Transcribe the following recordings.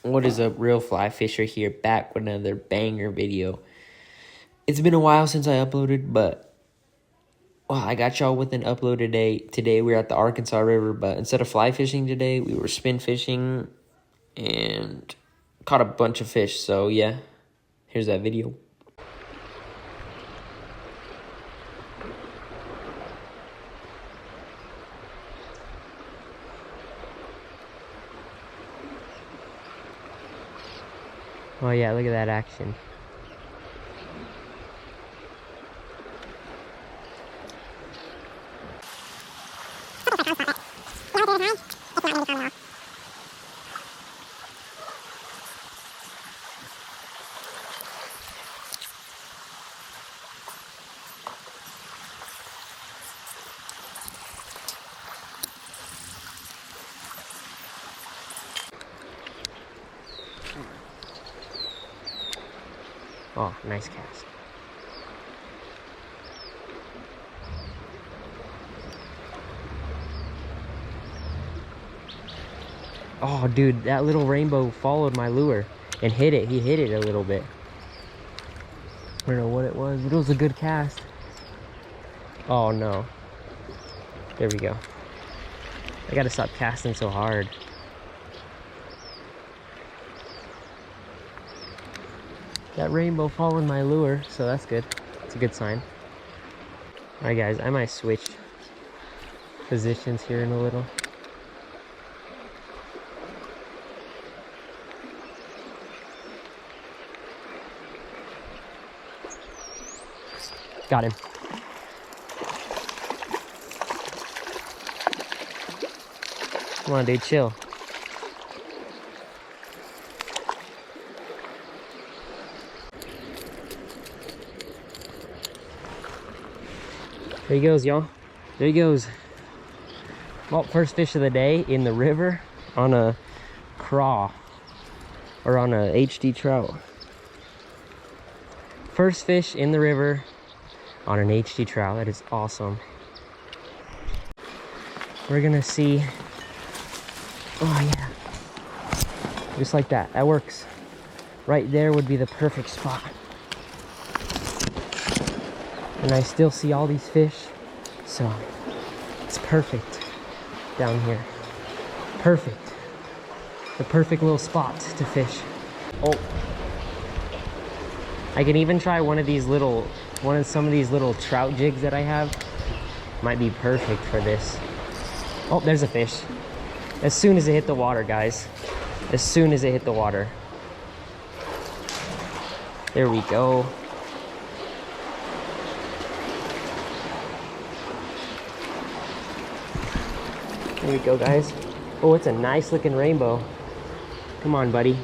What is up, real fly fisher here, back with another banger video. It's been a while since I uploaded, but I got y'all with an upload today. Today we're at the Arkansas River, but instead of fly fishing today, we were spin fishing and caught a bunch of fish. So yeah, here's that video. Oh yeah, look at that action. Oh, nice cast. Oh, dude, that little rainbow followed my lure and hit it. He hit it a little bit. I don't know what it was, but it was a good cast. Oh, no. There we go. I gotta stop casting so hard. That rainbow followed my lure, so that's good. It's a good sign. Alright guys, I might switch positions here in a little. Got him. Come on, dude, chill. There he goes, y'all. There he goes. Well, first fish of the day in the river on a craw or on a HD trout. First fish in the river on an HD trout. That is awesome. We're gonna see. Oh yeah, just like that. That works. Right there would be the perfect spot. And I still see all these fish, so it's perfect down here. Perfect. The perfect little spot to fish. Oh, I can even try some of these little trout jigs that I have. Might be perfect for this. Oh, there's a fish. As soon as it hit the water, guys. As soon as it hit the water. There we go. There we go, guys. Oh, it's a nice looking rainbow. Come on, buddy.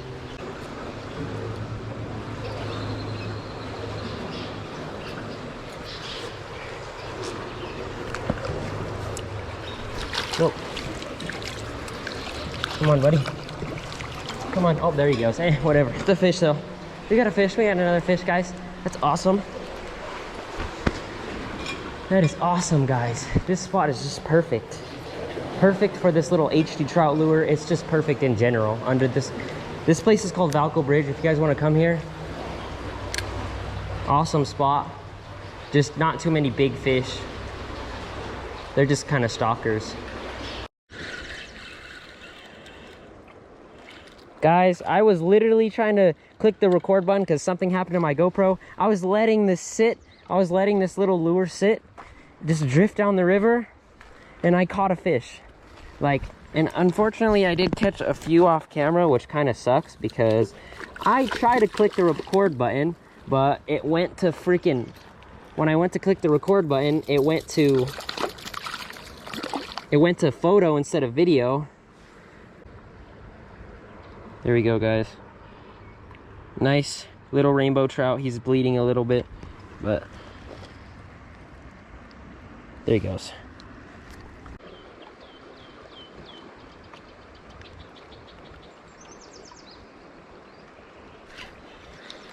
Nope. Come on, buddy. Come on. Oh, there he goes. Hey, whatever. It's a fish, though. We got a fish. We got another fish, guys. That's awesome. That is awesome, guys. This spot is just perfect. Perfect for this little HD trout lure. It's just perfect in general. Under this place is called Valco Bridge. If you guys want to come here, awesome spot. Just not too many big fish. They're just kind of stalkers. Guys, I was literally trying to click the record button because something happened to my GoPro. I was letting this sit. I was letting this little lure sit, just drift down the river, and I caught a fish. And unfortunately I did catch a few off camera, which kind of sucks because I tried to click the record button, but it went to when I went to click the record button, it went to photo instead of video. There we go, guys. Nice little rainbow trout. He's bleeding a little bit, but there he goes.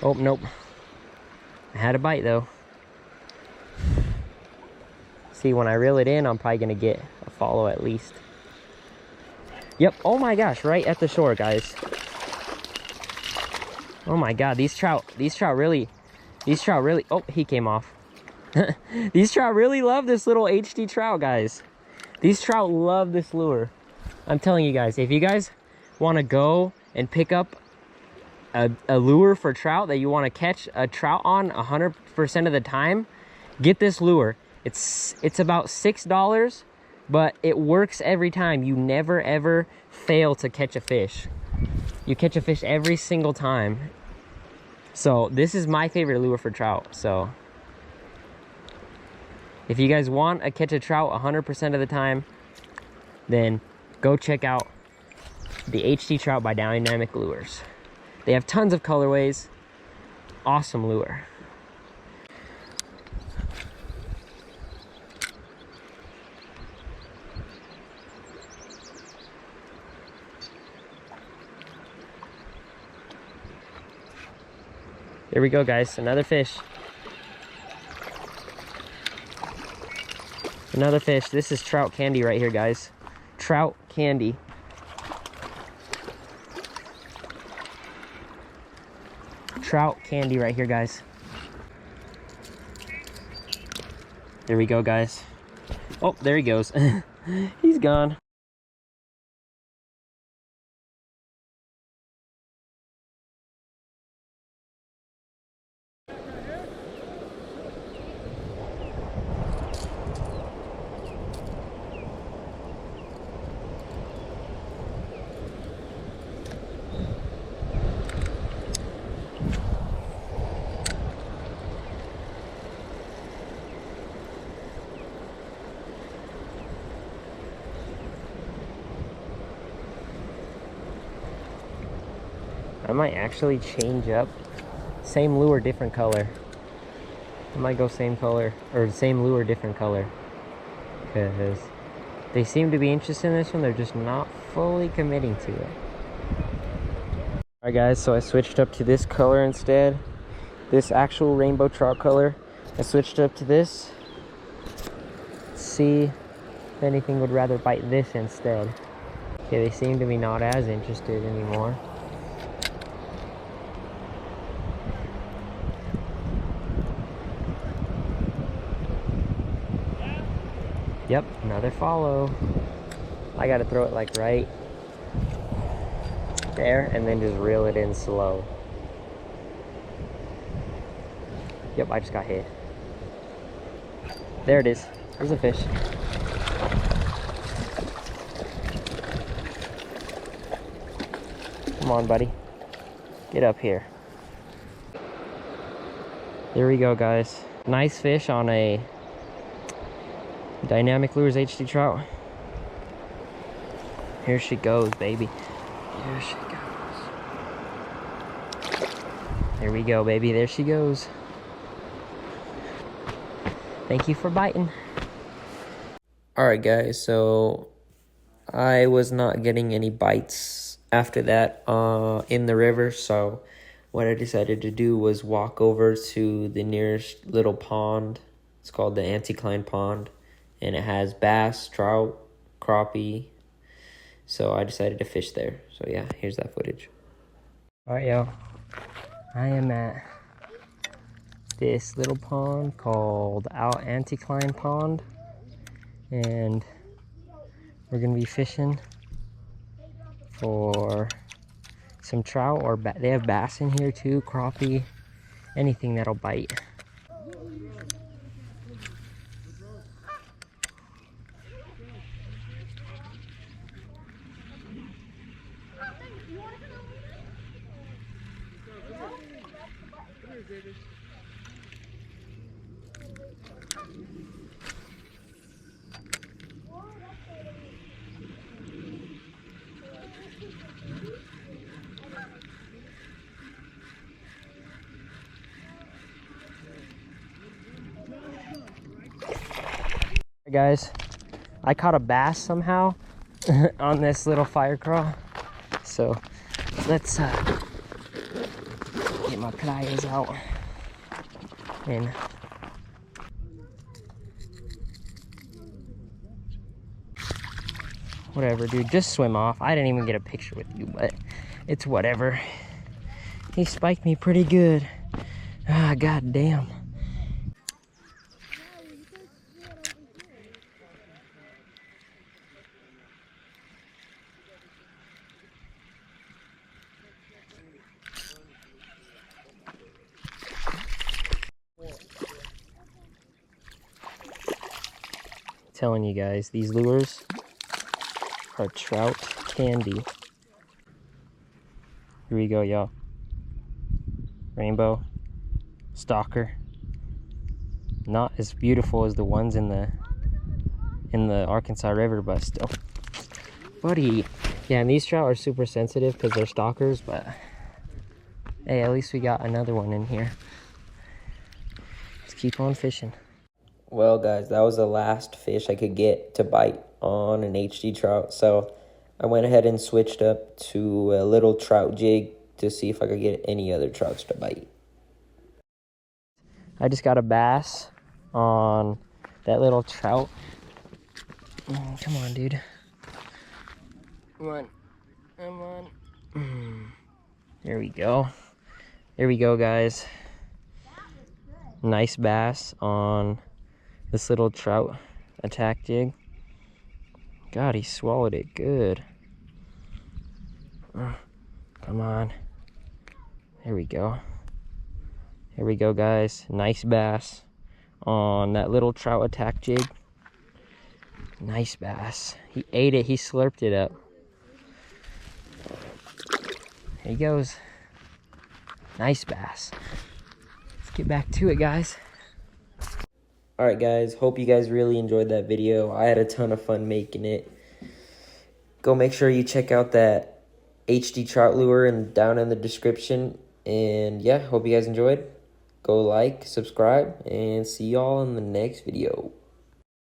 Oh, nope. I had a bite, though. See, when I reel it in, I'm probably going to get a follow at least. Yep. Oh, my gosh. Right at the shore, guys. Oh my God, these trout really, oh, he came off. These trout really love this little HD trout, guys. These trout love this lure. I'm telling you guys, if you guys want to go and pick up a lure for trout that you want to catch a trout on 100% of the time, get this lure. It's about $6, but it works every time. You never ever fail to catch a fish. You catch a fish every single time. So this is my favorite lure for trout. So if you guys want to catch a trout 100% of the time, then go check out the HD Trout by Dynamic Lures. They have tons of colorways. Awesome lure. There we go, guys. Another fish. Another fish. This is trout candy right here, guys. Trout candy. Trout candy right here, guys. There we go, guys. Oh, there he goes. He's gone. I might actually change up. Same lure, different color. I might go same color, or same lure, different color. Because they seem to be interested in this one, they're just not fully committing to it. Alright guys, so I switched up to this color instead. This actual rainbow trout color. I switched up to this. Let's see if anything would rather bite this instead. Okay, they seem to be not as interested anymore. Yep, another follow. I gotta throw it like right there and then just reel it in slow. Yep, I just got hit. There it is. There's a fish. Come on, buddy. Get up here. There we go, guys. Nice fish on a Dynamic Lures HD Trout. Here she goes, baby. Here she goes. There we go, baby. There she goes. Thank you for biting. Alright, guys. So I was not getting any bites after that in the river. So what I decided to do was walk over to the nearest little pond. It's called the Anticline Pond. And it has bass, trout, crappie. So I decided to fish there. So yeah, here's that footage. Alright, yo. I am at this little pond called Anticline Pond. And we're going to be fishing for some trout. Or they have bass in here too, crappie, anything that'll bite. Guys, I caught a bass somehow on this little fire crawl. So let's get my pliers out and whatever, dude, just swim off. I didn't even get a picture with you, but it's whatever. He spiked me pretty good. Ah, god damn. Telling you guys, these lures are trout candy. Here we go, y'all. Rainbow, stalker. Not as beautiful as the ones in the Arkansas River, but still. Buddy. Yeah, and these trout are super sensitive because they're stalkers, but hey, at least we got another one in here. Let's keep on fishing. Well, guys, that was the last fish I could get to bite on an HD trout. So I went ahead and switched up to a little trout jig to see if I could get any other trouts to bite. I just got a bass on that little trout. Come on, dude. Come on. Come on. There we go. There we go, guys. Nice bass on this little trout attack jig. God, he swallowed it good. Come on. There we go. Here we go, guys. Nice bass on that little trout attack jig. Nice bass. He ate it. He slurped it up. Here he goes. Nice bass. Let's get back to it, guys. Alright, guys. Hope you guys really enjoyed that video. I had a ton of fun making it. Go make sure you check out that HD trout lure down in the description. And yeah, hope you guys enjoyed. Go like, subscribe, and see y'all in the next video.